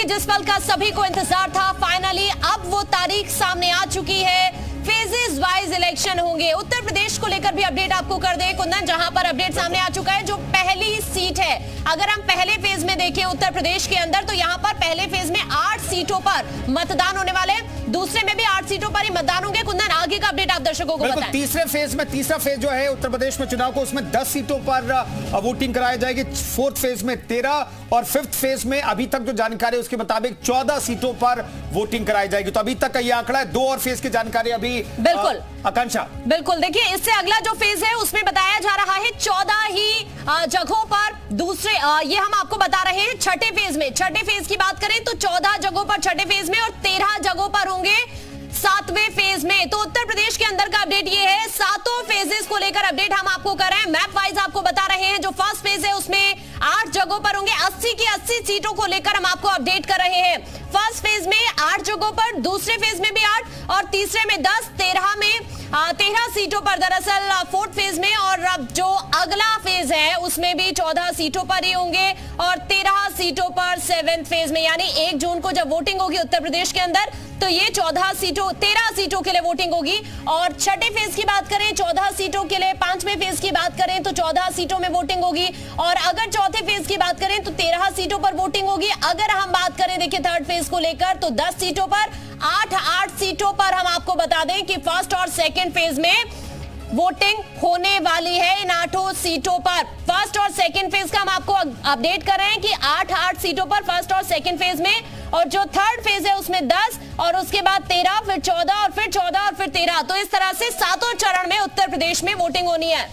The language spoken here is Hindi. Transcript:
जिस पल का सभी को इंतजार था, फाइनली अब वो तारीख सामने आ चुकी है। फेजेस वाइज इलेक्शन होंगे। उत्तर प्रदेश को लेकर भी अपडेट आपको कर दें कुंदन, जहां पर अपडेट सामने आ चुका है। जो पहली सीट है, अगर हम पहले फेज में देखें उत्तर प्रदेश के अंदर, तो यहां पर पहले फेज में 8 सीटों पर मतदान होने वाले हैं। दूसरे में भी 8 सीटों पर ही मतदान होंगे। कुंदन, आगे का अपडेट आप दर्शकों को बताएं। तीसरे फेज में, तीसरा फेज जो है उत्तर प्रदेश में चुनाव को, उसमें 10 सीटों पर वोटिंग कराई जाएगी। फोर्थ फेज में 13 और फिफ्थ फेज में अभी तक जो जानकारी है उसके मुताबिक 14 सीटों पर वोटिंग कराई जाएगी। तो अभी तक का यह आंकड़ा है। 2 और फेज की जानकारी अभी बिल्कुल आकांक्षा। बिल्कुल, देखिए इससे अगला जो फेज है उसमें बताया जा रहा है 14 ही जगहों पर दूसरे, ये हम आपको बता रहे हैं छठे फेज में। छठे फेज की बात करें तो 14 जगहों पर छठे फेज में और 13 जगहों पर होंगे सातवें फेज में। तो उत्तर प्रदेश के अंदर का अपडेट ये है। सातों फेजेस को लेकर अपडेट हम आपको कर रहे हैं, मैप वाइज आपको बता रहे हैं। जो फर्स्ट फेज है उसमें 8 जगहों पर होंगे। 80 की 80 सीटों को लेकर हम आपको अपडेट कर रहे हैं। फर्स्ट फेज में 8 जगहों पर, दूसरे फेज में भी 8 और तीसरे में 10, 13 में 13 सीटों पर दरअसल फोर्थ फेज में। और अब जो अगला फेज है उसमें भी 14 सीटों पर ही होंगे और 13 सीटों पर सेवेंथ फेज में। यानी 1 जून को जब वोटिंग होगी उत्तर प्रदेश के अंदर, तो ये 13 सीटों के लिए वोटिंग होगी। और छठे फेज की बात करें 14 सीटों के लिए, पांचवें फेज की बात करें तो 14 सीटों में वोटिंग होगी। और अगर चौथे फेज की बात करें तो 13 सीटों पर वोटिंग होगी। अगर हम बात करें देखिए थर्ड फेज को लेकर, तो 10 सीटों पर, 8 सीटों पर हम आपको बता दें कि फर्स्ट और सेकेंड फेज में वोटिंग होने वाली है। इन 8 सीटों पर फर्स्ट और सेकंड फेज का हम आपको अपडेट कर रहे हैं कि 8 सीटों पर फर्स्ट और सेकंड फेज में। और जो थर्ड फेज है उसमें 10 और उसके बाद 13, फिर 14 और फिर 14 और फिर 13। तो इस तरह से 7 चरण में उत्तर प्रदेश में वोटिंग होनी है।